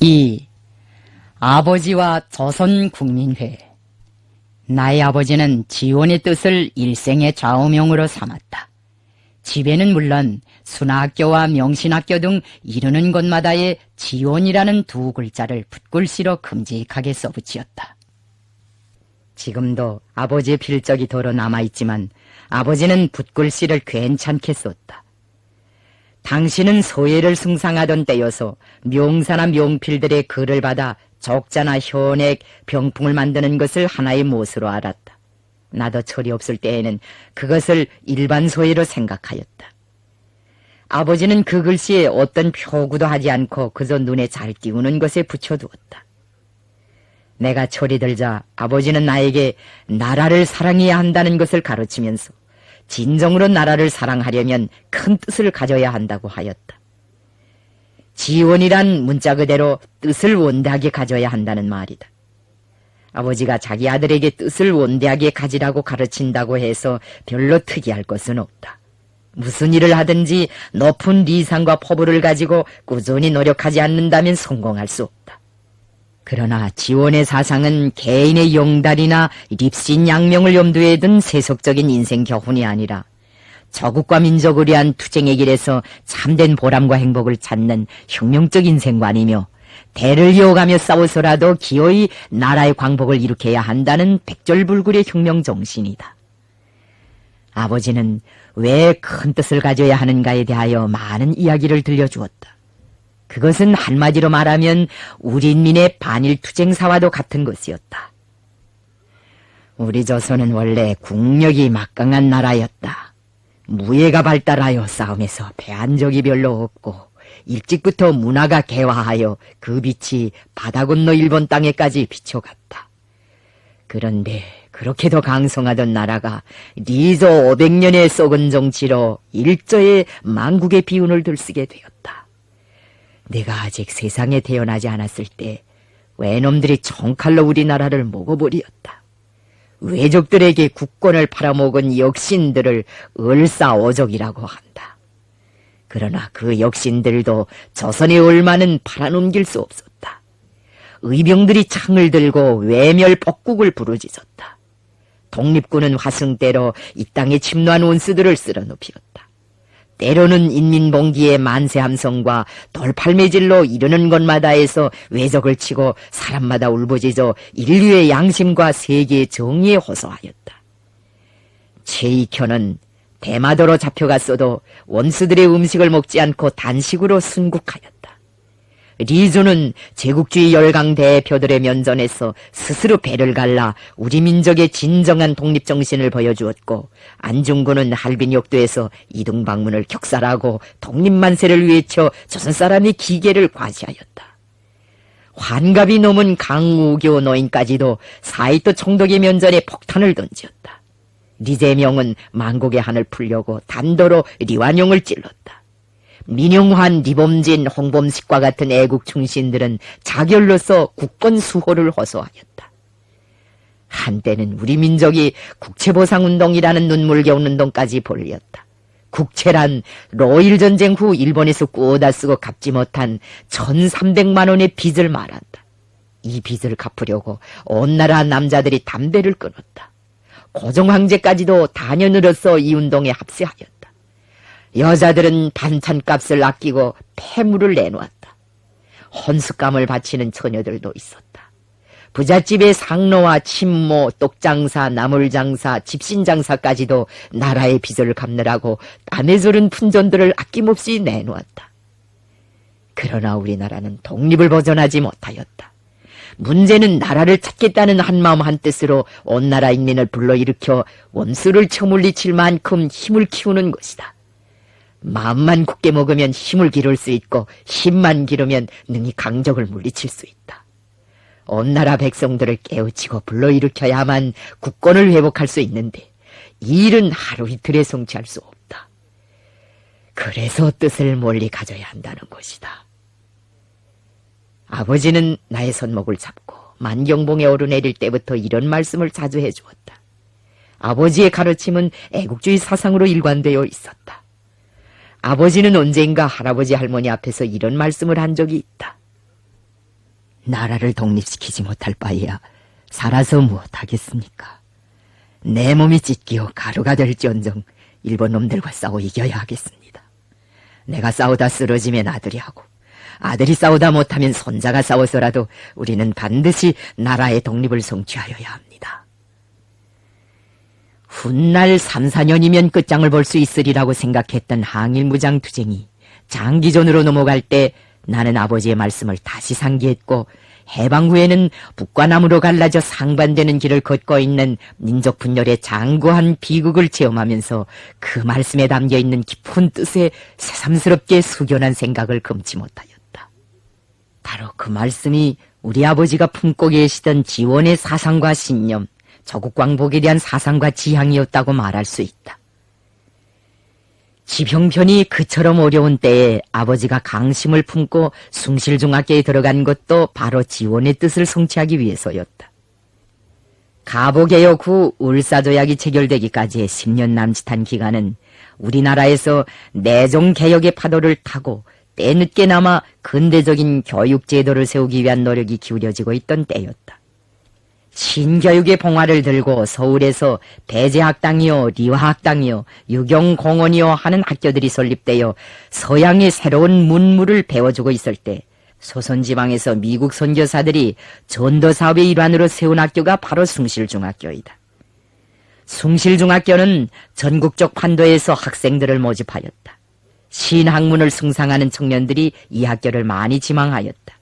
2. 아버지와 조선국민회. 나의 아버지는 지원의 뜻을 일생의 좌우명으로 삼았다. 집에는 물론 순학교와 명신학교 등 이르는 곳마다에 지원이라는 두 글자를 붓글씨로 큼직하게 써붙였다. 지금도 아버지의 필적이 도로 남아있지만 아버지는 붓글씨를 괜찮게 썼다. 당신은 소예를 숭상하던 때여서 명사나 명필들의 글을 받아 적자나 현액, 병풍을 만드는 것을 하나의 못으로 알았다. 나도 철이 없을 때에는 그것을 일반 소예로 생각하였다. 아버지는 그 글씨에 어떤 표구도 하지 않고 그저 눈에 잘 띄우는 것에 붙여두었다. 내가 철이 들자 아버지는 나에게 나라를 사랑해야 한다는 것을 가르치면서 진정으로 나라를 사랑하려면 큰 뜻을 가져야 한다고 하였다. 지원이란 문자 그대로 뜻을 원대하게 가져야 한다는 말이다. 아버지가 자기 아들에게 뜻을 원대하게 가지라고 가르친다고 해서 별로 특이할 것은 없다. 무슨 일을 하든지 높은 리상과 포부를 가지고 꾸준히 노력하지 않는다면 성공할 수 없다. 그러나 지원의 사상은 개인의 영달이나 립신양명을 염두에 둔 세속적인 인생 교훈이 아니라 저국과 민족을 위한 투쟁의 길에서 참된 보람과 행복을 찾는 혁명적 인생관이며 대를 이어가며 싸워서라도 기어이 나라의 광복을 일으켜야 한다는 백절불굴의 혁명 정신이다. 아버지는 왜 큰 뜻을 가져야 하는가에 대하여 많은 이야기를 들려주었다. 그것은 한마디로 말하면 우리 인민의 반일투쟁사와도 같은 것이었다. 우리 조선은 원래 국력이 막강한 나라였다. 무예가 발달하여 싸움에서 패한 적이 별로 없고 일찍부터 문화가 개화하여 그 빛이 바다 건너 일본 땅에까지 비춰갔다. 그런데 그렇게도 강성하던 나라가 리조 500년의 썩은 정치로 일저에 만국의 비운을 들쓰게 되었다. 내가 아직 세상에 태어나지 않았을 때 외놈들이 총칼로 우리나라를 먹어버렸다. 외적들에게 국권을 팔아먹은 역신들을 을사오적이라고 한다. 그러나 그 역신들도 조선의 얼마는 팔아넘길 수 없었다. 의병들이 창을 들고 외멸복국을 부르짖었다. 독립군은 화승대로 이 땅에 침노한 원수들을 쓸어눕히었다. 때로는 인민봉기의 만세함성과 돌팔매질로 이르는 곳마다에서 외적을 치고 사람마다 울부짖어 인류의 양심과 세계의 정의에 호소하였다. 최익현은 대마도로 잡혀갔어도 원수들의 음식을 먹지 않고 단식으로 순국하였다. 리조는 제국주의 열강 대표들의 면전에서 스스로 배를 갈라 우리 민족의 진정한 독립정신을 보여주었고, 안중근은 할빈역도에서 이등방문을 격살하고 독립만세를 외쳐 조선 사람의 기계를 과시하였다. 환갑이 넘은 강우교 노인까지도 사이토 총독의 면전에 폭탄을 던지었다. 리제명은 만국의 한을 풀려고 단도로 리완용을 찔렀다. 민용환, 리범진, 홍범식과 같은 애국 충신들은 자결로서 국권 수호를 호소하였다. 한때는 우리 민족이 국채보상운동이라는 눈물겨운 운동까지 벌였다. 국채란 로일전쟁 후 일본에서 꾸어다 쓰고 갚지 못한 1300만 원의 빚을 말한다. 이 빚을 갚으려고 온 나라 남자들이 담배를 끊었다. 고종황제까지도 단연으로서 이 운동에 합세하였다. 여자들은 반찬값을 아끼고 폐물을 내놓았다. 혼숙감을 바치는 처녀들도 있었다. 부잣집의 상노와 친모, 떡장사, 나물장사, 집신장사까지도 나라의 빚을 갚느라고 땀에 절은 품전들을 아낌없이 내놓았다. 그러나 우리나라는 독립을 보존하지 못하였다. 문제는 나라를 찾겠다는 한마음 한뜻으로 온 나라 인민을 불러일으켜 원수를 쳐물리칠 만큼 힘을 키우는 것이다. 마음만 굳게 먹으면 힘을 기를 수 있고 힘만 기르면 능히 강적을 물리칠 수 있다. 온 나라 백성들을 깨우치고 불러일으켜야만 국권을 회복할 수 있는데 이 일은 하루 이틀에 성취할 수 없다. 그래서 뜻을 멀리 가져야 한다는 것이다. 아버지는 나의 손목을 잡고 만경봉에 오르내릴 때부터 이런 말씀을 자주 해주었다. 아버지의 가르침은 애국주의 사상으로 일관되어 있었다. 아버지는 언젠가 할아버지 할머니 앞에서 이런 말씀을 한 적이 있다. 나라를 독립시키지 못할 바에야 살아서 무엇하겠습니까? 내 몸이 찢기어 가루가 될지언정 일본 놈들과 싸워 이겨야 하겠습니다. 내가 싸우다 쓰러지면 아들이 하고, 아들이 싸우다 못하면 손자가 싸워서라도 우리는 반드시 나라의 독립을 성취하여야 합니다. 훗날 3, 4년이면 끝장을 볼 수 있으리라고 생각했던 항일무장투쟁이 장기전으로 넘어갈 때 나는 아버지의 말씀을 다시 상기했고, 해방 후에는 북과 남으로 갈라져 상반되는 길을 걷고 있는 민족 분열의 장구한 비극을 체험하면서 그 말씀에 담겨있는 깊은 뜻에 새삼스럽게 숙연한 생각을 금치 못하였다. 바로 그 말씀이 우리 아버지가 품고 계시던 지원의 사상과 신념, 조국광복에 대한 사상과 지향이었다고 말할 수 있다. 집 형편이 그처럼 어려운 때에 아버지가 강심을 품고 숭실중학교에 들어간 것도 바로 지원의 뜻을 성취하기 위해서였다. 가보개혁 후 울사조약이 체결되기까지의 10년 남짓한 기간은 우리나라에서 내종개혁의 파도를 타고 때늦게나마 근대적인 교육제도를 세우기 위한 노력이 기울여지고 있던 때였다. 신교육의 봉화를 들고 서울에서 대제학당이요, 리화학당이요, 유경공원이요 하는 학교들이 설립되어 서양의 새로운 문물을 배워주고 있을 때 소선지방에서 미국 선교사들이 전도사업의 일환으로 세운 학교가 바로 숭실중학교이다. 숭실중학교는 전국적 판도에서 학생들을 모집하였다. 신학문을 숭상하는 청년들이 이 학교를 많이 지망하였다.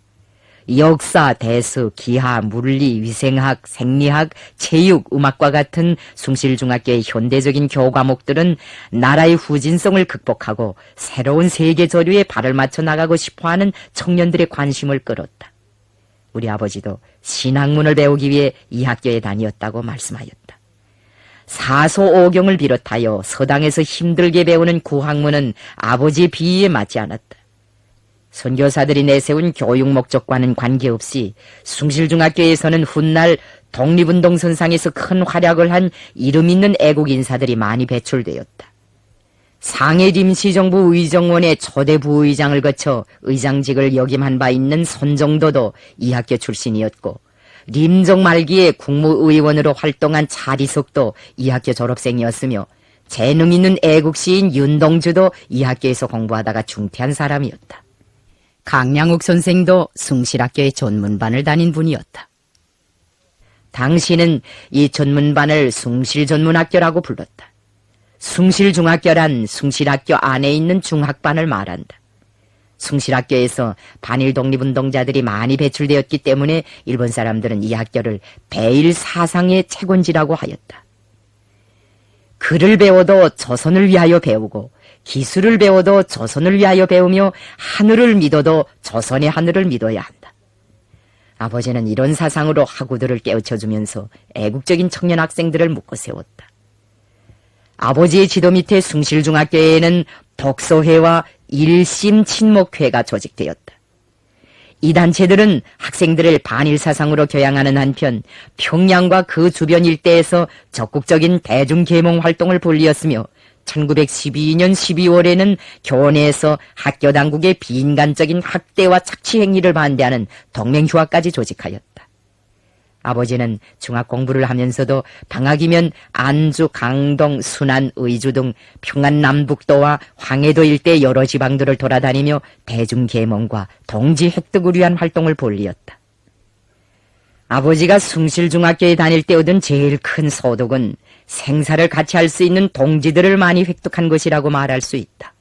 역사, 대수, 기하, 물리, 위생학, 생리학, 체육, 음악과 같은 숭실중학교의 현대적인 교과목들은 나라의 후진성을 극복하고 새로운 세계 조류에 발을 맞춰 나가고 싶어하는 청년들의 관심을 끌었다. 우리 아버지도 신학문을 배우기 위해 이 학교에 다녔다고 말씀하였다. 사소오경을 비롯하여 서당에서 힘들게 배우는 구학문은 아버지의 비위에 맞지 않았다. 선교사들이 내세운 교육 목적과는 관계없이 숭실중학교에서는 훗날 독립운동 선상에서 큰 활약을 한 이름 있는 애국 인사들이 많이 배출되었다. 상해 임시정부 의정원의 초대 부의장을 거쳐 의장직을 역임한 바 있는 손정도도 이 학교 출신이었고, 림정 말기에 국무의원으로 활동한 차리석도 이 학교 졸업생이었으며, 재능 있는 애국시인 윤동주도 이 학교에서 공부하다가 중퇴한 사람이었다. 강량욱 선생도 숭실학교의 전문반을 다닌 분이었다. 당시는 이 전문반을 숭실전문학교라고 불렀다. 숭실중학교란 숭실학교 안에 있는 중학반을 말한다. 숭실학교에서 반일 독립운동자들이 많이 배출되었기 때문에 일본 사람들은 이 학교를 배일 사상의 채권지라고 하였다. 글을 배워도 조선을 위하여 배우고, 기술을 배워도 조선을 위하여 배우며, 하늘을 믿어도 조선의 하늘을 믿어야 한다. 아버지는 이런 사상으로 학우들을 깨우쳐주면서 애국적인 청년 학생들을 묶어 세웠다. 아버지의 지도 밑에 숭실중학교에는 독서회와 일심친목회가 조직되었다. 이 단체들은 학생들을 반일 사상으로 교양하는 한편 평양과 그 주변 일대에서 적극적인 대중계몽 활동을 벌이었으며, 1912년 12월에는 교내에서 학교 당국의 비인간적인 학대와 착취 행위를 반대하는 동맹휴학까지 조직하였다. 아버지는 중학 공부를 하면서도 방학이면 안주, 강동, 순안, 의주 등 평안남북도와 황해도 일대 여러 지방들을 돌아다니며 대중계몽과 동지 획득을 위한 활동을 벌이었다. 아버지가 숭실중학교에 다닐 때 얻은 제일 큰 소득은 생사를 같이 할 수 있는 동지들을 많이 획득한 것이라고 말할 수 있다.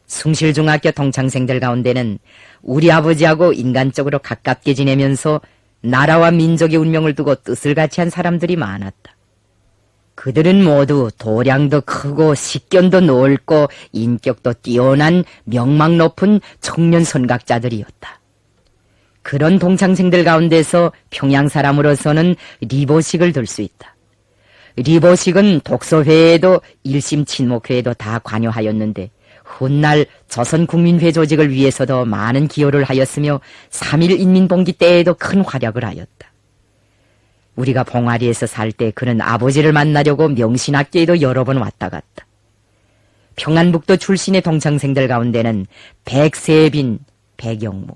숭실중학교 동창생들 가운데는 우리 아버지하고 인간적으로 가깝게 지내면서 나라와 민족의 운명을 두고 뜻을 같이 한 사람들이 많았다. 그들은 모두 도량도 크고 식견도 넓고 인격도 뛰어난 명망 높은 청년 선각자들이었다. 그런 동창생들 가운데서 평양 사람으로서는 리보식을 들 수 있다. 리보식은 독서회에도 일심친목회에도 다 관여하였는데, 훗날 조선국민회 조직을 위해서도 많은 기여를 하였으며 3.1 인민봉기 때에도 큰 활약을 하였다. 우리가 봉화리에서 살 때 그는 아버지를 만나려고 명신학교에도 여러 번 왔다 갔다. 평안북도 출신의 동창생들 가운데는 백세빈, 백영무,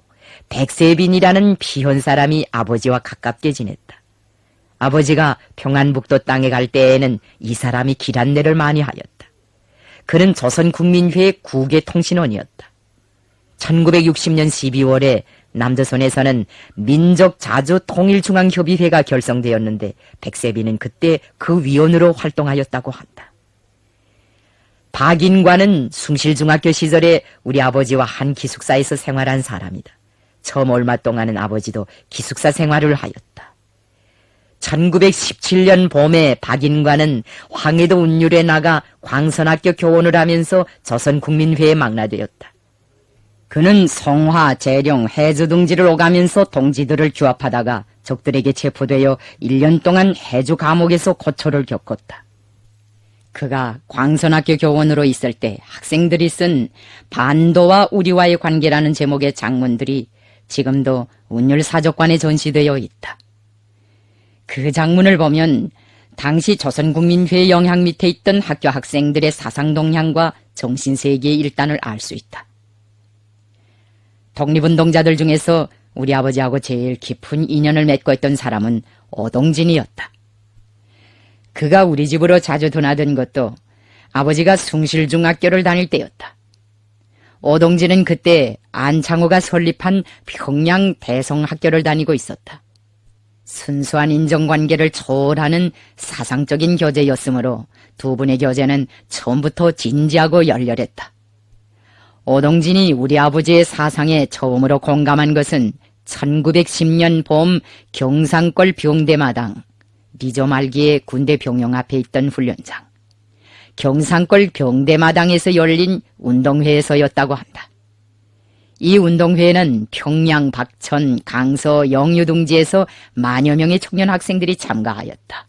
백세빈이라는 피혼 사람이 아버지와 가깝게 지냈다. 아버지가 평안북도 땅에 갈 때에는 이 사람이 길 안내를 많이 하였다. 그는 조선국민회의 국외통신원이었다. 1960년 12월에 남조선에서는 민족자주통일중앙협의회가 결성되었는데 백세빈은 그때 그 위원으로 활동하였다고 한다. 박인관은 숭실중학교 시절에 우리 아버지와 한 기숙사에서 생활한 사람이다. 처음 얼마 동안은 아버지도 기숙사 생활을 하였다. 1917년 봄에 박인관은 황해도 운율에 나가 광선학교 교원을 하면서 조선국민회에 망라되었다. 그는 성화, 재령, 해주 등지를 오가면서 동지들을 규합하다가 적들에게 체포되어 1년 동안 해주 감옥에서 고초를 겪었다. 그가 광선학교 교원으로 있을 때 학생들이 쓴 반도와 우리와의 관계라는 제목의 장문들이 지금도 운율사족관에 전시되어 있다. 그 장문을 보면 당시 조선국민회 영향 밑에 있던 학교 학생들의 사상 동향과 정신세계의 일단을 알 수 있다. 독립운동자들 중에서 우리 아버지하고 제일 깊은 인연을 맺고 있던 사람은 오동진이었다. 그가 우리 집으로 자주 드나든 것도 아버지가 숭실중학교를 다닐 때였다. 오동진은 그때 안창호가 설립한 평양 대성학교를 다니고 있었다. 순수한 인정관계를 초월하는 사상적인 교제였으므로 두 분의 교제는 처음부터 진지하고 열렬했다. 오동진이 우리 아버지의 사상에 처음으로 공감한 것은 1910년 봄 경상권 병대마당, 리조 말기에 군대 병영 앞에 있던 훈련장, 경상권 병대마당에서 열린 운동회에서였다고 한다. 이 운동회에는 평양, 박천, 강서, 영유 등지에서 만여 명의 청년 학생들이 참가하였다.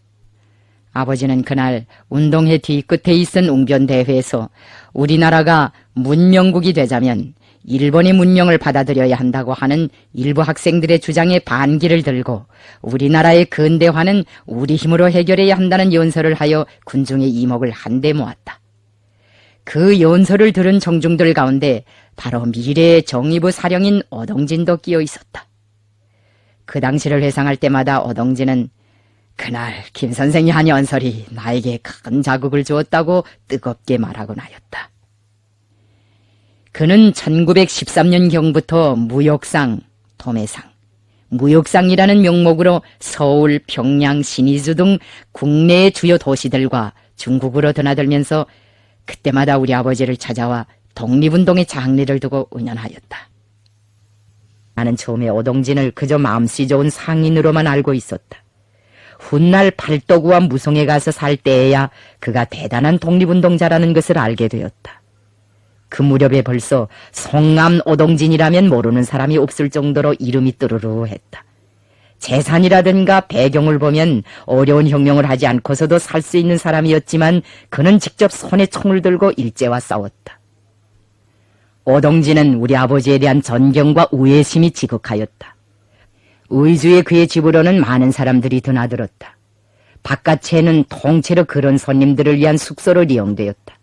아버지는 그날 운동회 뒤끝에 있은 웅변대회에서 우리나라가 문명국이 되자면 일본의 문명을 받아들여야 한다고 하는 일부 학생들의 주장에 반기를 들고 우리나라의 근대화는 우리 힘으로 해결해야 한다는 연설을 하여 군중의 이목을 한데 모았다. 그 연설을 들은 청중들 가운데 바로 미래의 정의부 사령인 오동진도 끼어 있었다. 그 당시를 회상할 때마다 오동진은 그날 김 선생이 한 연설이 나에게 큰 자극을 주었다고 뜨겁게 말하곤 하였다. 그는 1913년경부터 무역상, 도매상, 무역상이라는 명목으로 서울, 평양, 신의주 등 국내의 주요 도시들과 중국으로 드나들면서 그때마다 우리 아버지를 찾아와 독립운동의 장례를 두고 의논하였다. 나는 처음에 오동진을 그저 마음씨 좋은 상인으로만 알고 있었다. 훗날 팔도구와 무송에 가서 살 때에야 그가 대단한 독립운동자라는 것을 알게 되었다. 그 무렵에 벌써 성암 오동진이라면 모르는 사람이 없을 정도로 이름이 뜨르르했다. 재산이라든가 배경을 보면 어려운 혁명을 하지 않고서도 살 수 있는 사람이었지만 그는 직접 손에 총을 들고 일제와 싸웠다. 오동진은 우리 아버지에 대한 존경과 우애심이 지극하였다. 의주의 그의 집으로는 많은 사람들이 드나들었다. 바깥에는 통째로 그런 손님들을 위한 숙소로 이용되었다.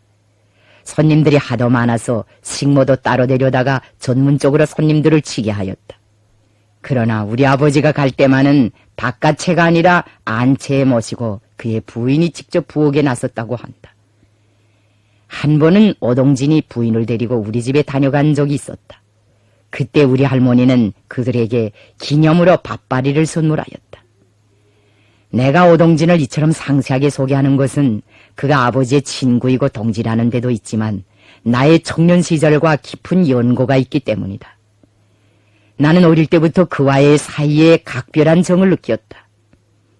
손님들이 하도 많아서 식모도 따로 데려다가 전문적으로 손님들을 치게 하였다. 그러나 우리 아버지가 갈 때만은 바깥채가 아니라 안채에 모시고 그의 부인이 직접 부엌에 나섰다고 한다. 한 번은 오동진이 부인을 데리고 우리 집에 다녀간 적이 있었다. 그때 우리 할머니는 그들에게 기념으로 밥바리를 선물하였다. 내가 오동진을 이처럼 상세하게 소개하는 것은 그가 아버지의 친구이고 동지라는 데도 있지만 나의 청년 시절과 깊은 연고가 있기 때문이다. 나는 어릴 때부터 그와의 사이에 각별한 정을 느꼈다.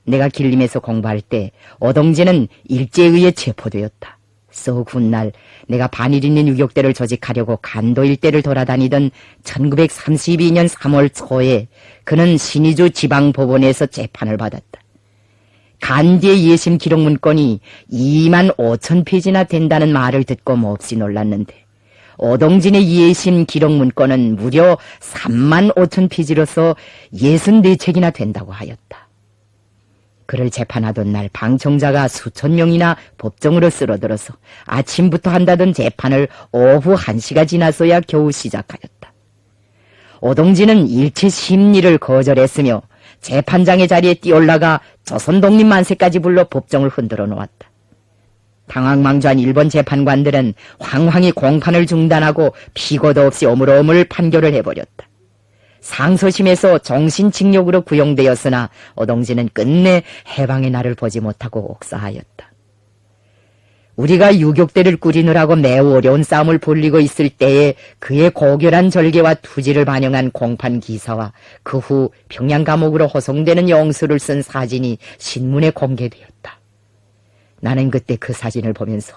내가 길림에서 공부할 때 오동진은 일제에 의해 체포되었다. 썩 훗날 내가 반일 있는 유격대를 조직하려고 간도 일대를 돌아다니던 1932년 3월 초에 그는 신의주 지방법원에서 재판을 받았다. 간디의 예심 기록 문건이 2만 5천 페이지나 된다는 말을 듣고 몹시 놀랐는데 오동진의 예심 기록 문건은 무려 3만 5천 페이지로서 64책이나 된다고 하였다. 그를 재판하던 날 방청자가 수천 명이나 법정으로 쓸어들어서 아침부터 한다던 재판을 오후 1시가 지나서야 겨우 시작하였다. 오동진은 일체 심리를 거절했으며 재판장의 자리에 뛰어올라가 조선 독립 만세까지 불러 법정을 흔들어 놓았다. 당황망조한 일본 재판관들은 황황히 공판을 중단하고 피고도 없이 오물오물 판결을 해버렸다. 상소심에서 정신징역으로 구형되었으나 오동진은 끝내 해방의 날을 보지 못하고 옥사하였다. 우리가 유격대를 꾸리느라고 매우 어려운 싸움을 벌이고 있을 때에 그의 고결한 절개와 투지를 반영한 공판 기사와 그 후 평양 감옥으로 호송되는 영수를 쓴 사진이 신문에 공개되었다. 나는 그때 그 사진을 보면서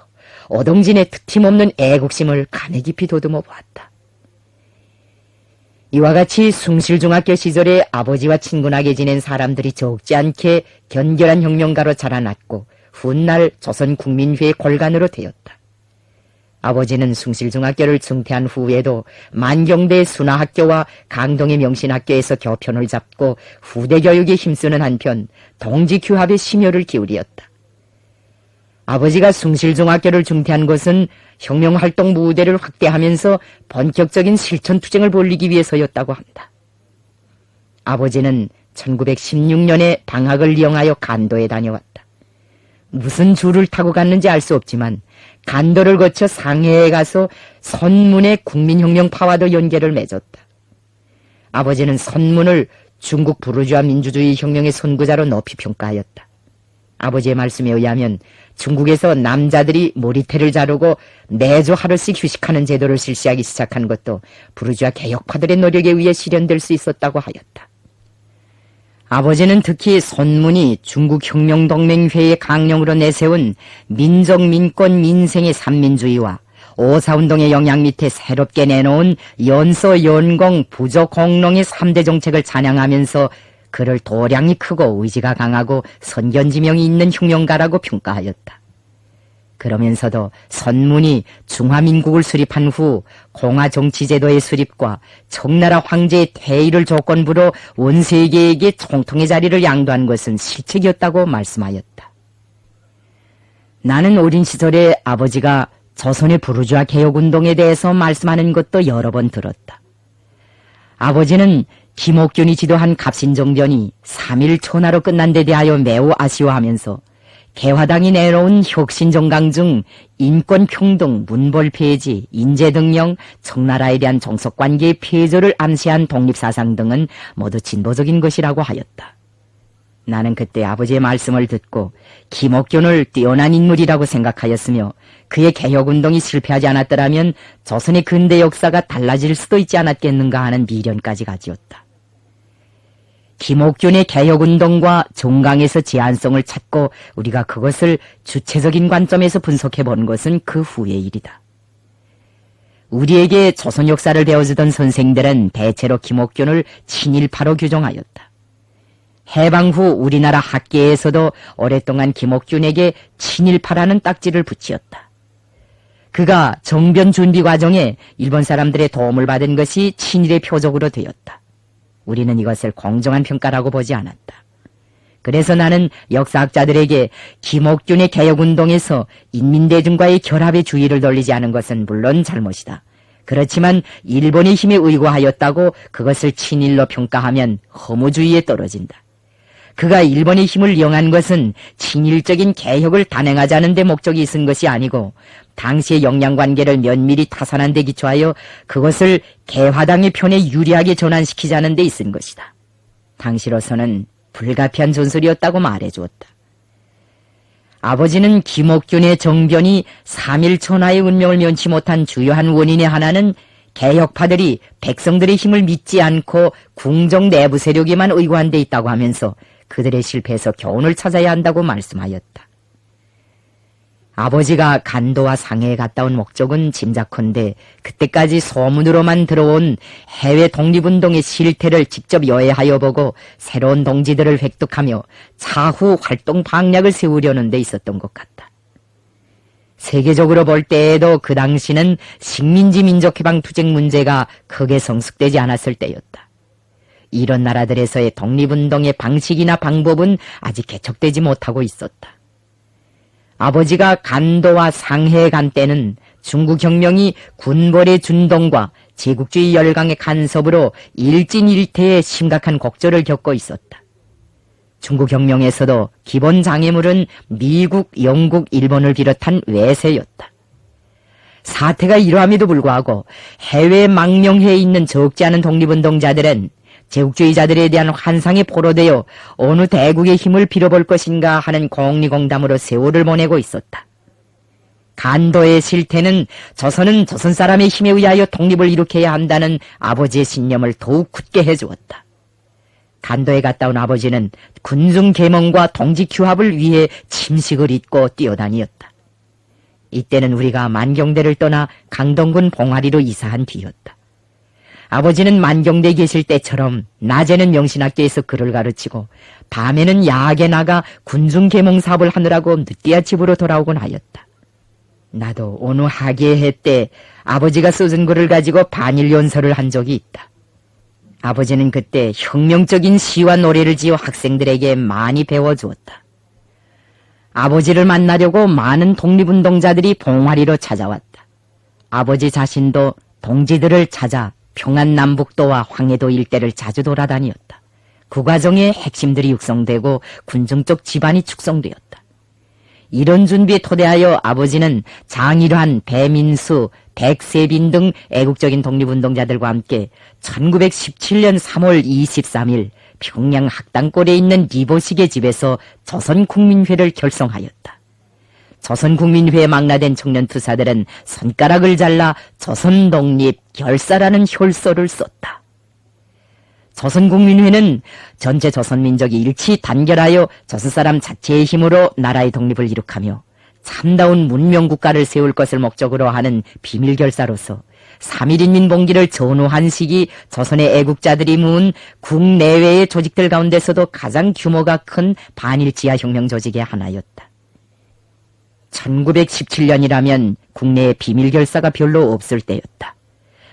오동진의 특팀없는 애국심을 가슴 깊이 더듬어 보았다. 이와 같이 숭실중학교 시절에 아버지와 친근하게 지낸 사람들이 적지 않게 견결한 혁명가로 자라났고 훗날 조선국민회의 골간으로 되었다. 아버지는 숭실중학교를 중퇴한 후에도 만경대 순화학교와 강동의 명신학교에서 교편을 잡고 후대 교육에 힘쓰는 한편 동지규합에 심혈을 기울였다. 아버지가 숭실중학교를 중퇴한 것은 혁명활동 무대를 확대하면서 본격적인 실천투쟁을 벌이기 위해서였다고 한다. 아버지는 1916년에 방학을 이용하여 간도에 다녀왔다. 무슨 줄을 타고 갔는지 알 수 없지만 간도를 거쳐 상해에 가서 선문의 국민혁명파와도 연계를 맺었다. 아버지는 선문을 중국 부르주아 민주주의 혁명의 선구자로 높이 평가하였다. 아버지의 말씀에 의하면 중국에서 남자들이 머리태를 자르고 매주 하루씩 휴식하는 제도를 실시하기 시작한 것도 부르주아 개혁파들의 노력에 의해 실현될 수 있었다고 하였다. 아버지는 특히 선문이 중국혁명동맹회의 강령으로 내세운 민족, 민권, 민생의 삼민주의와 오사운동의 영향 밑에 새롭게 내놓은 연서, 연공, 부조, 공농의 3대 정책을 찬양하면서 그를 도량이 크고 의지가 강하고 선견지명이 있는 흉령가라고 평가하였다. 그러면서도 선문이 중화민국을 수립한 후 공화정치제도의 수립과 청나라 황제의 퇴위를 조건부로 원세계에게 총통의 자리를 양도한 것은 실책이었다고 말씀하였다. 나는 어린 시절에 아버지가 조선의 부르주아 개혁운동에 대해서 말씀하는 것도 여러 번 들었다. 아버지는 김옥균이 지도한 갑신정변이 3일 천하로 끝난 데 대하여 매우 아쉬워하면서 개화당이 내놓은 혁신정강 중 인권평등, 문벌폐지, 인재등령, 청나라에 대한 종속관계의 폐조를 암시한 독립사상 등은 모두 진보적인 것이라고 하였다. 나는 그때 아버지의 말씀을 듣고 김옥균을 뛰어난 인물이라고 생각하였으며 그의 개혁운동이 실패하지 않았더라면 조선의 근대 역사가 달라질 수도 있지 않았겠는가 하는 미련까지 가지었다. 김옥균의 개혁운동과 종강에서 제한성을 찾고 우리가 그것을 주체적인 관점에서 분석해 본 것은 그 후의 일이다. 우리에게 조선 역사를 배워주던 선생들은 대체로 김옥균을 친일파로 규정하였다. 해방 후 우리나라 학계에서도 오랫동안 김옥균에게 친일파라는 딱지를 붙였다. 그가 정변 준비 과정에 일본 사람들의 도움을 받은 것이 친일의 표적으로 되었다. 우리는 이것을 공정한 평가라고 보지 않았다. 그래서 나는 역사학자들에게 김옥균의 개혁운동에서 인민대중과의 결합에 주의를 돌리지 않은 것은 물론 잘못이다. 그렇지만 일본의 힘에 의거하였다고 그것을 친일로 평가하면 허무주의에 떨어진다. 그가 일본의 힘을 이용한 것은 친일적인 개혁을 단행하자는 데 목적이 있은 것이 아니고 당시의 역량관계를 면밀히 타산한 데 기초하여 그것을 개화당의 편에 유리하게 전환시키자는 데 있은 것이다. 당시로서는 불가피한 전술이었다고 말해주었다. 아버지는 김옥균의 정변이 3일 천하의 운명을 면치 못한 주요한 원인의 하나는 개혁파들이 백성들의 힘을 믿지 않고 궁정 내부 세력에만 의거한 데 있다고 하면서 그들의 실패에서 교훈을 찾아야 한다고 말씀하였다. 아버지가 간도와 상해에 갔다 온 목적은 짐작컨대 그때까지 소문으로만 들어온 해외 독립운동의 실태를 직접 여행하여 보고 새로운 동지들을 획득하며 차후 활동 방략을 세우려는 데 있었던 것 같다. 세계적으로 볼 때에도 그 당시는 식민지 민족해방 투쟁 문제가 크게 성숙되지 않았을 때였다. 이런 나라들에서의 독립운동의 방식이나 방법은 아직 개척되지 못하고 있었다. 아버지가 간도와 상해에 간 때는 중국혁명이 군벌의 준동과 제국주의 열강의 간섭으로 일진일퇴의 심각한 곡절을 겪고 있었다. 중국혁명에서도 기본 장애물은 미국, 영국, 일본을 비롯한 외세였다. 사태가 이러함에도 불구하고 해외 망명해에 있는 적지 않은 독립운동자들은 제국주의자들에 대한 환상에 포로되어 어느 대국의 힘을 빌어볼 것인가 하는 공리공담으로 세월을 보내고 있었다. 간도의 실태는 조선은 조선 사람의 힘에 의하여 독립을 일으켜야 한다는 아버지의 신념을 더욱 굳게 해주었다. 간도에 갔다 온 아버지는 군중 계몽과 동지 규합을 위해 침식을 잇고 뛰어다니었다. 이때는 우리가 만경대를 떠나 강동군 봉화리로 이사한 뒤였다. 아버지는 만경대에 계실 때처럼 낮에는 명신학교에서 글을 가르치고 밤에는 야학에 나가 군중 계몽 사업을 하느라고 늦게야 집으로 돌아오곤 하였다. 나도 어느 학예회 때 아버지가 써준 글을 가지고 반일 연설을 한 적이 있다. 아버지는 그때 혁명적인 시와 노래를 지어 학생들에게 많이 배워주었다. 아버지를 만나려고 많은 독립운동자들이 봉화리로 찾아왔다. 아버지 자신도 동지들을 찾아 평안남북도와 황해도 일대를 자주 돌아다녔다. 그 과정에 핵심들이 육성되고 군중적 지반이 축성되었다. 이런 준비에 토대하여 아버지는 장일환, 배민수, 백세빈 등 애국적인 독립운동자들과 함께 1917년 3월 23일 평양 학당골에 있는 리보식의 집에서 조선국민회를 결성하였다. 조선국민회에 망라된 청년 투사들은 손가락을 잘라 조선독립 결사라는 혈서를 썼다. 조선국민회는 전체 조선민족이 일치 단결하여 조선사람 자체의 힘으로 나라의 독립을 이룩하며 참다운 문명국가를 세울 것을 목적으로 하는 비밀결사로서 3.1인민봉기를 전후한 시기 조선의 애국자들이 모은 국내외의 조직들 가운데서도 가장 규모가 큰 반일지하 혁명 조직의 하나였다. 1917년이라면 국내에 비밀결사가 별로 없을 때였다.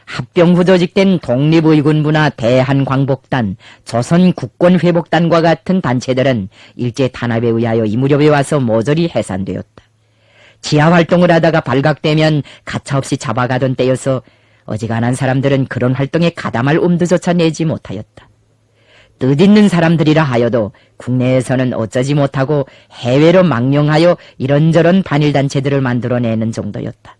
합병 후 조직된 독립의군부나 대한광복단, 조선국권회복단과 같은 단체들은 일제 탄압에 의하여 이 무렵에 와서 모조리 해산되었다. 지하활동을 하다가 발각되면 가차없이 잡아가던 때여서 어지간한 사람들은 그런 활동에 가담할 엄두조차 내지 못하였다. 뜻있는 사람들이라 하여도 국내에서는 어쩌지 못하고 해외로 망명하여 이런저런 반일단체들을 만들어내는 정도였다.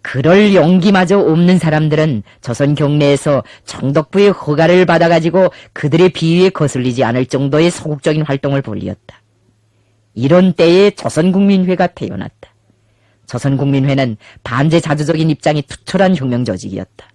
그럴 용기마저 없는 사람들은 조선 경내에서 총독부의 허가를 받아가지고 그들의 비위에 거슬리지 않을 정도의 소극적인 활동을 벌이었다. 이런 때에 조선국민회가 태어났다. 조선국민회는 반제자주적인 입장이 투철한 혁명조직이었다.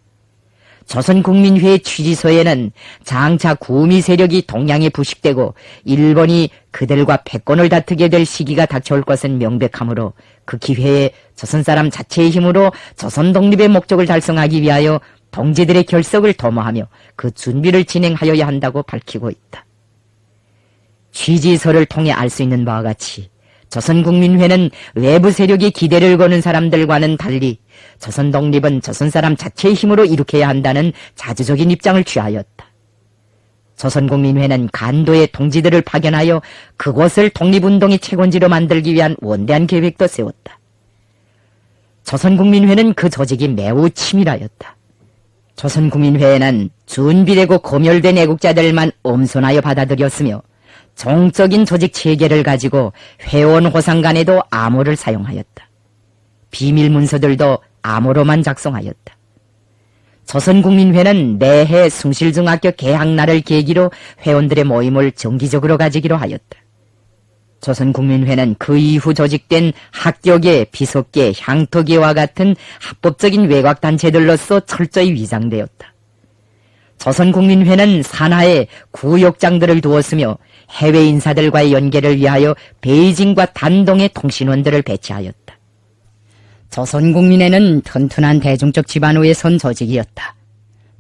조선국민회의 취지서에는 장차 구미 세력이 동양에 부식되고 일본이 그들과 패권을 다투게 될 시기가 닥쳐올 것은 명백하므로 그 기회에 조선사람 자체의 힘으로 조선 독립의 목적을 달성하기 위하여 동지들의 결석을 도모하며 그 준비를 진행하여야 한다고 밝히고 있다. 취지서를 통해 알 수 있는 바와 같이 조선국민회는 외부 세력이 기대를 거는 사람들과는 달리 조선 독립은 조선 사람 자체의 힘으로 일으켜야 한다는 자주적인 입장을 취하였다. 조선국민회는 간도의 동지들을 파견하여 그곳을 독립운동의 채권지로 만들기 위한 원대한 계획도 세웠다. 조선국민회는 그 조직이 매우 치밀하였다. 조선국민회에는 준비되고 검열된 애국자들만 엄선하여 받아들였으며 정적인 조직 체계를 가지고 회원 호상 간에도 암호를 사용하였다. 비밀 문서들도 암호로만 작성하였다. 조선국민회는 매해 숭실중학교 개학날을 계기로 회원들의 모임을 정기적으로 가지기로 하였다. 조선국민회는 그 이후 조직된 학교계, 비속계, 향토계와 같은 합법적인 외곽단체들로서 철저히 위장되었다. 조선국민회는 산하에 구역장들을 두었으며 해외 인사들과의 연계를 위하여 베이징과 단동의 통신원들을 배치하였다. 조선국민회는 튼튼한 대중적 지반후에 선 조직이었다.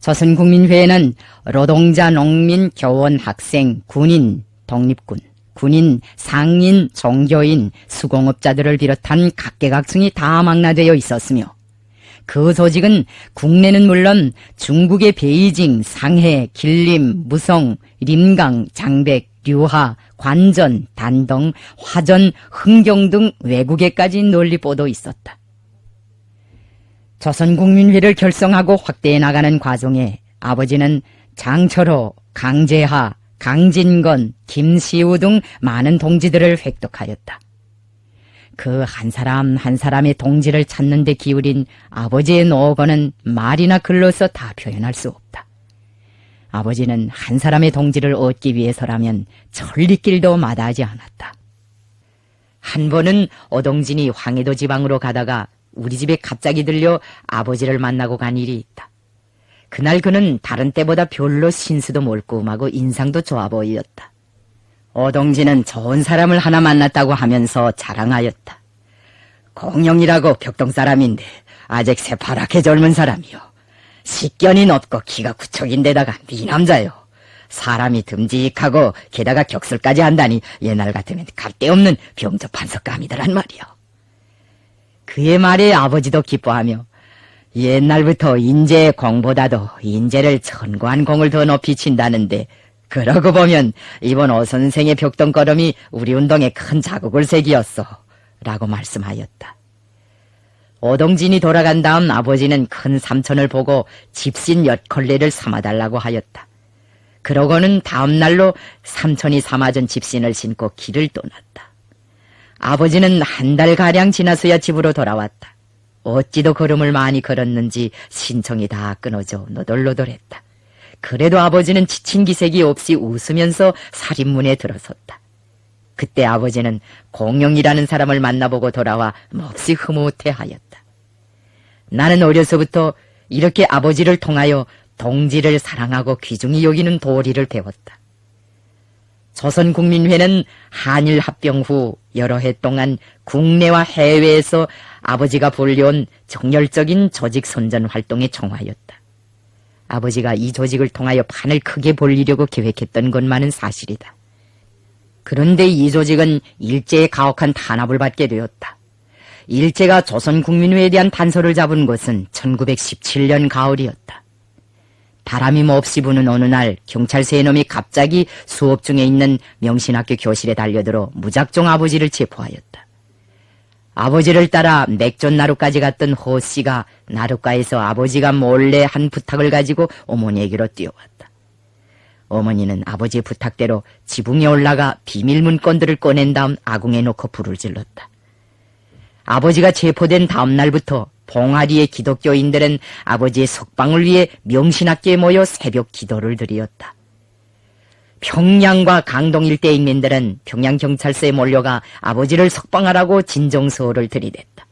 조선국민회에는 노동자, 농민, 교원, 학생, 군인, 독립군, 군인, 상인, 종교인, 수공업자들을 비롯한 각계각층이 다 망라되어 있었으며 그 조직은 국내는 물론 중국의 베이징, 상해, 길림, 무성, 림강, 장백, 류하, 관전, 단동, 화전, 흥경 등 외국에까지 널리 뻗어 있었다. 조선국민회를 결성하고 확대해 나가는 과정에 아버지는 장철호, 강제하, 강진건, 김시우 등 많은 동지들을 획득하였다. 그 한 사람 한 사람의 동지를 찾는 데 기울인 아버지의 노고는 말이나 글로서 다 표현할 수 없다. 아버지는 한 사람의 동지를 얻기 위해서라면 천리길도 마다하지 않았다. 한 번은 어동진이 황해도 지방으로 가다가 우리 집에 갑자기 들려 아버지를 만나고 간 일이 있다. 그날 그는 다른 때보다 별로 신수도 몰꾸하고 인상도 좋아 보였다. 어동진은 좋은 사람을 하나 만났다고 하면서 자랑하였다. 공영이라고 벽동 사람인데 아직 새파랗게 젊은 사람이요. 식견이 높고 키가 구척인데다가 미남자요. 사람이 듬직하고 게다가 격술까지 한다니 옛날 같으면 갈데없는 병접한석감이더란 말이요. 그의 말에 아버지도 기뻐하며 옛날부터 인재의 공보다도 인재를 천고한 공을 더 높이 친다는데 그러고 보면 이번 오 선생의 벽동걸음이 우리 운동에 큰 자국을 새기었소 라고 말씀하였다. 오동진이 돌아간 다음 아버지는 큰 삼촌을 보고 집신 엿걸레를 삼아달라고 하였다. 그러고는 다음 날로 삼촌이 삼아준 집신을 신고 길을 떠났다. 아버지는 한 달가량 지나서야 집으로 돌아왔다. 어찌도 걸음을 많이 걸었는지 신청이 다 끊어져 너덜너덜했다. 그래도 아버지는 지친 기색이 없이 웃으면서 살인문에 들어섰다. 그때 아버지는 공영이라는 사람을 만나보고 돌아와 몹시 흐뭇해하였다. 나는 어려서부터 이렇게 아버지를 통하여 동지를 사랑하고 귀중히 여기는 도리를 배웠다. 조선국민회는 한일 합병 후 여러 해 동안 국내와 해외에서 아버지가 벌려온 정열적인 조직 선전 활동에 총하였다. 아버지가 이 조직을 통하여 판을 크게 벌리려고 계획했던 것만은 사실이다. 그런데 이 조직은 일제의 가혹한 탄압을 받게 되었다. 일제가 조선국민회에 대한 단서를 잡은 것은 1917년 가을이었다. 바람이 몹시 부는 어느 날 경찰서의 놈이 갑자기 수업 중에 있는 명신학교 교실에 달려들어 무작정 아버지를 체포하였다. 아버지를 따라 맥존 나루까지 갔던 호씨가 나루가에서 아버지가 몰래 한 부탁을 가지고 어머니에게로 뛰어왔다. 어머니는 아버지의 부탁대로 지붕에 올라가 비밀 문건들을 꺼낸 다음 아궁에 놓고 불을 질렀다. 아버지가 체포된 다음 날부터 봉화리의 기독교인들은 아버지의 석방을 위해 명신학교에 모여 새벽 기도를 드렸다. 평양과 강동 일대 인민들은 평양경찰서에 몰려가 아버지를 석방하라고 진정서를 들이댔다.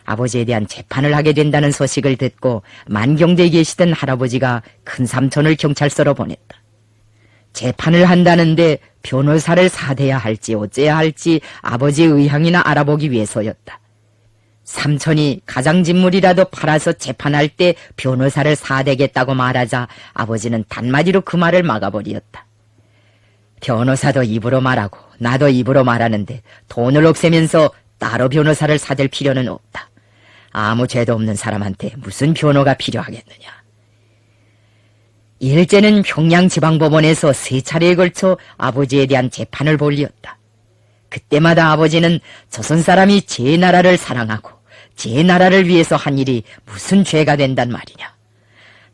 아버지에 대한 재판을 하게 된다는 소식을 듣고 만경대에 계시던 할아버지가 큰삼촌을 경찰서로 보냈다. 재판을 한다는데 변호사를 사대야 할지 어째야 할지 아버지의 의향이나 알아보기 위해서였다. 삼촌이 가장진물이라도 팔아서 재판할 때 변호사를 사대겠다고 말하자 아버지는 단마디로 그 말을 막아버리었다. 변호사도 입으로 말하고 나도 입으로 말하는데 돈을 없애면서 따로 변호사를 사댈 필요는 없다. 아무 죄도 없는 사람한테 무슨 변호가 필요하겠느냐. 일제는 평양지방법원에서 3차례에 걸쳐 아버지에 대한 재판을 벌였다. 그때마다 아버지는 조선 사람이 제 나라를 사랑하고 제 나라를 위해서 한 일이 무슨 죄가 된단 말이냐.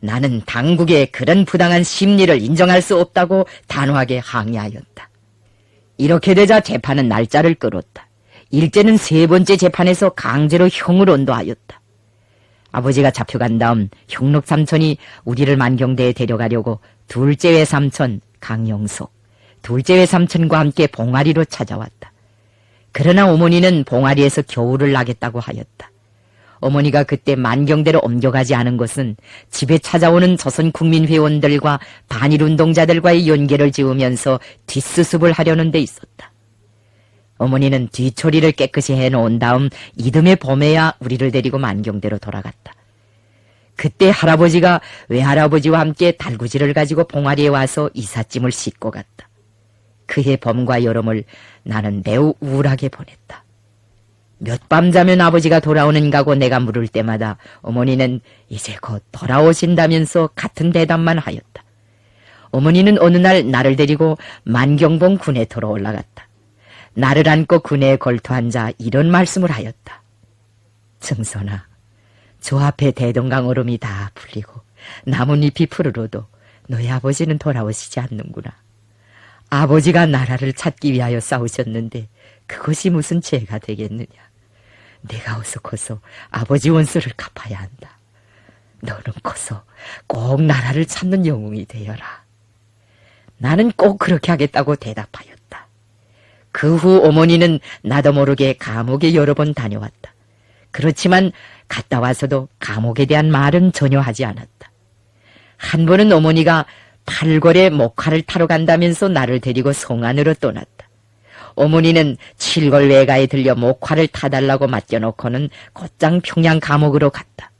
나는 당국의 그런 부당한 심리를 인정할 수 없다고 단호하게 항의하였다. 이렇게 되자 재판은 날짜를 끌었다. 일제는 3번째 재판에서 강제로 형을 언도하였다. 아버지가 잡혀간 다음 형록 삼촌이 우리를 만경대에 데려가려고 둘째 외삼촌 강영석, 둘째 외삼촌과 함께 봉화리로 찾아왔다. 그러나 어머니는 봉화리에서 겨울을 나겠다고 하였다. 어머니가 그때 만경대로 옮겨가지 않은 것은 집에 찾아오는 조선국민회원들과 반일운동자들과의 연계를 지으면서 뒷수습을 하려는 데 있었다. 어머니는 뒤처리를 깨끗이 해놓은 다음 이듬해 봄에야 우리를 데리고 만경대로 돌아갔다. 그때 할아버지가 외할아버지와 함께 달구지를 가지고 봉화리에 와서 이삿짐을 싣고 갔다. 그해 봄과 여름을 나는 매우 우울하게 보냈다. 몇 밤 자면 아버지가 돌아오는가고 내가 물을 때마다 어머니는 이제 곧 돌아오신다면서 같은 대답만 하였다. 어머니는 어느 날 나를 데리고 만경봉 군에터로 올라갔다. 나를 안고 군에 걸터 앉아 이런 말씀을 하였다. 증선아, 저 앞에 대동강 얼음이 다 풀리고 나뭇잎이 푸르러도 너희 아버지는 돌아오시지 않는구나. 아버지가 나라를 찾기 위하여 싸우셨는데 그것이 무슨 죄가 되겠느냐. 내가 어서 커서 아버지 원수를 갚아야 한다. 너는 커서 꼭 나라를 찾는 영웅이 되어라. 나는 꼭 그렇게 하겠다고 대답하였다. 그 후 어머니는 나도 모르게 감옥에 여러 번 다녀왔다. 그렇지만 갔다 와서도 감옥에 대한 말은 전혀 하지 않았다. 한 번은 어머니가 팔궐에 목화를 타러 간다면서 나를 데리고 성 안으로 떠났다. 어머니는 칠궐 외가에 들려 목화를 타달라고 맡겨놓고는 곧장 평양 감옥으로 갔다.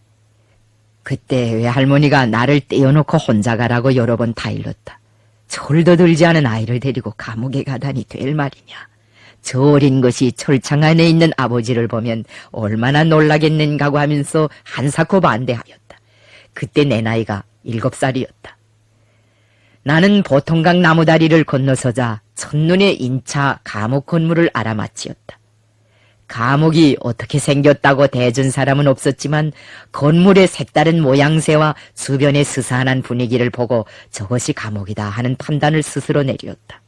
그때 외할머니가 나를 떼어놓고 혼자 가라고 여러 번 타일렀다. 철도 들지 않은 아이를 데리고 감옥에 가다니 될 말이냐. 저 어린 것이 철창 안에 있는 아버지를 보면 얼마나 놀라겠는가고 하면서 한사코 반대하였다. 그때 내 나이가 7살이었다. 나는 보통강 나무다리를 건너서자 첫눈에 인차 감옥 건물을 알아맞히었다. 감옥이 어떻게 생겼다고 대준 사람은 없었지만 건물의 색다른 모양새와 주변의 스산한 분위기를 보고 저것이 감옥이다 하는 판단을 스스로 내리었다.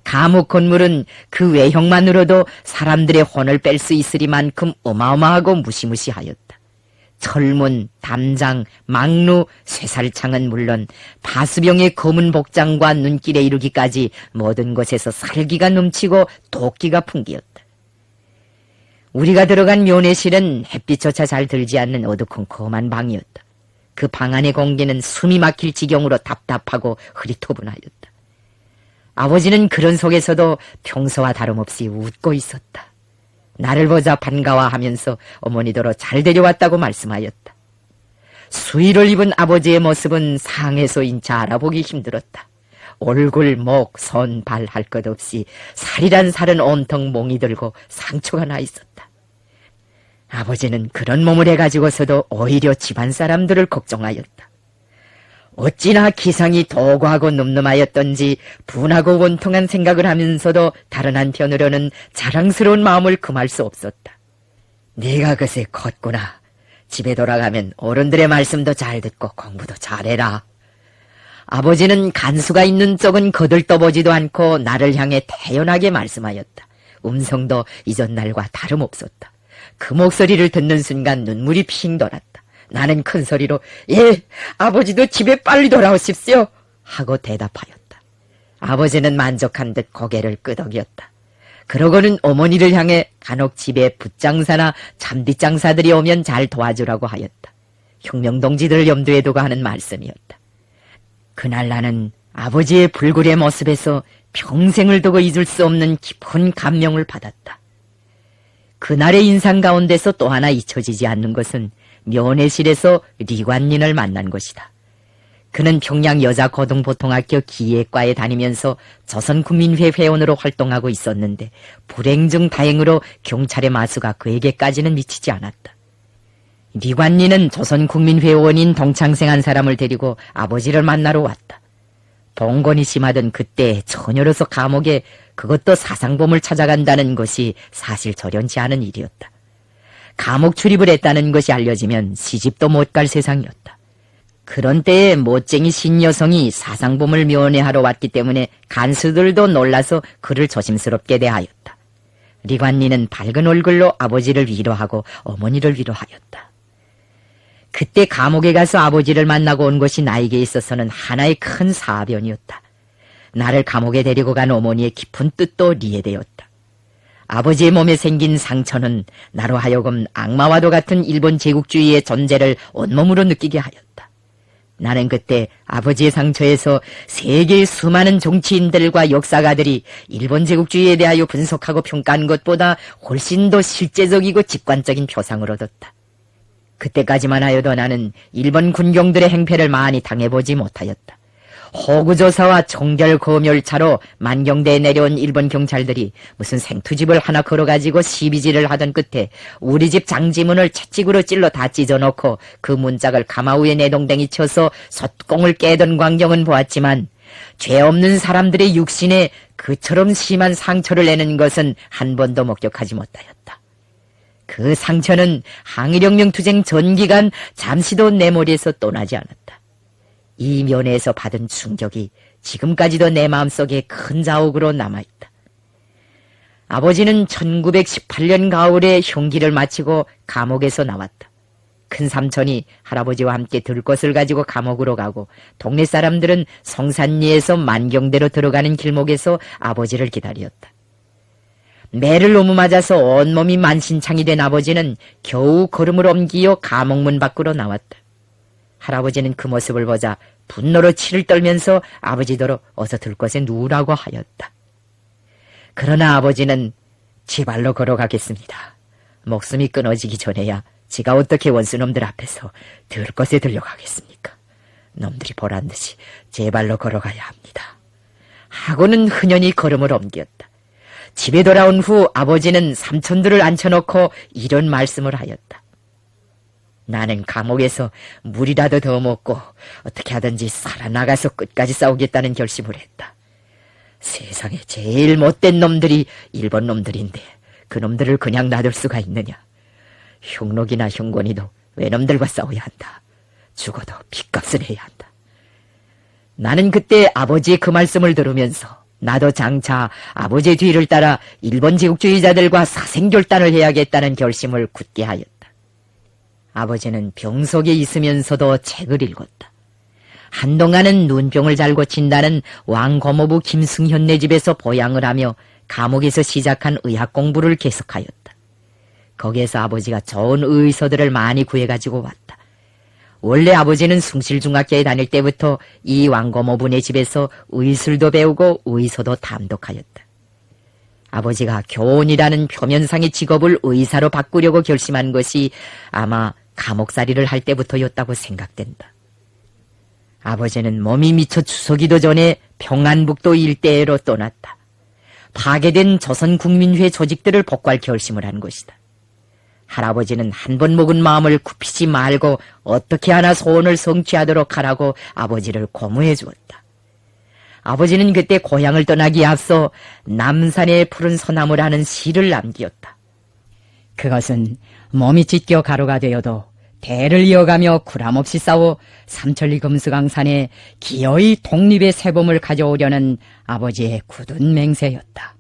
감옥 건물은 그 외형만으로도 사람들의 혼을 뺄 수 있으리만큼 어마어마하고 무시무시하였다. 철문, 담장, 망루, 쇠살창은 물론 파수병의 검은 복장과 눈길에 이르기까지 모든 곳에서 살기가 넘치고 도끼가 풍기었다. 우리가 들어간 면회실은 햇빛조차 잘 들지 않는 어두컴컴한 방이었다. 그 방 안의 공기는 숨이 막힐 지경으로 답답하고 흐리토분하였다. 아버지는 그런 속에서도 평소와 다름없이 웃고 있었다. 나를 보자 반가워하면서 어머니더러 잘 데려왔다고 말씀하였다. 수의를 입은 아버지의 모습은 상에서인차 알아보기 힘들었다. 얼굴, 목, 손, 발 할 것 없이 살이란 살은 온통 몽이 들고 상처가 나 있었다. 아버지는 그런 몸을 해가지고서도 오히려 집안 사람들을 걱정하였다. 어찌나 기상이 도구하고 늠름하였던지 분하고 원통한 생각을 하면서도 다른 한편으로는 자랑스러운 마음을 금할 수 없었다. 네가 그새 컸구나. 집에 돌아가면 어른들의 말씀도 잘 듣고 공부도 잘해라. 아버지는 간수가 있는 쪽은 거들떠보지도 않고 나를 향해 태연하게 말씀하였다. 음성도 이전 날과 다름없었다. 그 목소리를 듣는 순간 눈물이 핑 돌았다. 나는 큰 소리로 예, 아버지도 집에 빨리 돌아오십시오 하고 대답하였다. 아버지는 만족한 듯 고개를 끄덕였다. 그러고는 어머니를 향해 간혹 집에 붓장사나 잠빗장사들이 오면 잘 도와주라고 하였다. 혁명동지들을 염두에 두고 하는 말씀이었다. 그날 나는 아버지의 불굴의 모습에서 평생을 두고 잊을 수 없는 깊은 감명을 받았다. 그날의 인상 가운데서 또 하나 잊혀지지 않는 것은 면회실에서 리관린을 만난 것이다. 그는 평양 여자고등보통학교 기획과에 다니면서 조선국민회 회원으로 활동하고 있었는데 불행 중 다행으로 경찰의 마수가 그에게까지는 미치지 않았다. 리관린은 조선국민회원인 동창생 한 사람을 데리고 아버지를 만나러 왔다. 봉건이 심하던 그때 처녀로서 감옥에 그것도 사상범을 찾아간다는 것이 사실 저련치 않은 일이었다. 감옥 출입을 했다는 것이 알려지면 시집도 못 갈 세상이었다. 그런 때에 멋쟁이 신여성이 사상범을 면회하러 왔기 때문에 간수들도 놀라서 그를 조심스럽게 대하였다. 리관리는 밝은 얼굴로 아버지를 위로하고 어머니를 위로하였다. 그때 감옥에 가서 아버지를 만나고 온 것이 나에게 있어서는 하나의 큰 사변이었다. 나를 감옥에 데리고 간 어머니의 깊은 뜻도 이해되었다. 아버지의 몸에 생긴 상처는 나로 하여금 악마와도 같은 일본 제국주의의 존재를 온몸으로 느끼게 하였다. 나는 그때 아버지의 상처에서 세계의 수많은 정치인들과 역사가들이 일본 제국주의에 대하여 분석하고 평가한 것보다 훨씬 더 실제적이고 직관적인 표상을 얻었다. 그때까지만 하여도 나는 일본 군경들의 행패를 많이 당해보지 못하였다. 호구조사와 총결검열차로 만경대에 내려온 일본 경찰들이 무슨 생투집을 하나 걸어가지고 시비질을 하던 끝에 우리 집 장지문을 채찍으로 찔러 다 찢어놓고 그 문짝을 가마우에 내동댕이 쳐서 솥공을 깨던 광경은 보았지만 죄 없는 사람들의 육신에 그처럼 심한 상처를 내는 것은 한 번도 목격하지 못하였다. 그 상처는 항일혁명 투쟁 전기간 잠시도 내 머리에서 떠나지 않았다. 이 면에서 받은 충격이 지금까지도 내 마음속에 큰 자욱으로 남아있다. 아버지는 1918년 가을에 형기를 마치고 감옥에서 나왔다. 큰 삼촌이 할아버지와 함께 들것을 가지고 감옥으로 가고 동네 사람들은 성산리에서 만경대로 들어가는 길목에서 아버지를 기다렸다. 매를 너무 맞아서 온몸이 만신창이 된 아버지는 겨우 걸음을 옮기어 감옥문 밖으로 나왔다. 할아버지는 그 모습을 보자 분노로 치를 떨면서 아버지더러 어서 들것에 누우라고 하였다. 그러나 아버지는 제 발로 걸어가겠습니다. 목숨이 끊어지기 전에야 지가 어떻게 원수놈들 앞에서 들것에 들려가겠습니까? 놈들이 보란 듯이 제 발로 걸어가야 합니다. 하고는 흔연히 걸음을 옮겼다. 집에 돌아온 후 아버지는 삼촌들을 앉혀놓고 이런 말씀을 하였다. 나는 감옥에서 물이라도 더 먹고 어떻게 하든지 살아나가서 끝까지 싸우겠다는 결심을 했다. 세상에 제일 못된 놈들이 일본 놈들인데 그 놈들을 그냥 놔둘 수가 있느냐. 흉록이나 흉권이도 외놈들과 싸워야 한다. 죽어도 핏값을 해야 한다. 나는 그때 아버지의 그 말씀을 들으면서 나도 장차 아버지의 뒤를 따라 일본 제국주의자들과 사생결단을 해야겠다는 결심을 굳게 하였다. 아버지는 병 속에 있으면서도 책을 읽었다. 한동안은 눈병을 잘 고친다는 왕고모부 김승현네 집에서 보양을 하며 감옥에서 시작한 의학 공부를 계속하였다. 거기에서 아버지가 좋은 의서들을 많이 구해가지고 왔다. 원래 아버지는 숭실중학교에 다닐 때부터 이 왕고모부네 집에서 의술도 배우고 의서도 탐독하였다. 아버지가 교원이라는 표면상의 직업을 의사로 바꾸려고 결심한 것이 아마 감옥살이를 할 때부터였다고 생각된다. 아버지는 몸이 미쳐 추서기도 전에 평안북도 일대로 떠났다. 파괴된 조선국민회 조직들을 복구할 결심을 한 것이다. 할아버지는 한 번 먹은 마음을 굽히지 말고 어떻게 하나 소원을 성취하도록 하라고 아버지를 고무해 주었다. 아버지는 그때 고향을 떠나기에 앞서 남산의 푸른 소나무라는 시를 남기었다. 그것은 몸이 찢겨 가루가 되어도 대를 이어가며 구람없이 싸워 삼천리 금수강산에 기어이 독립의 새봄을 가져오려는 아버지의 굳은 맹세였다.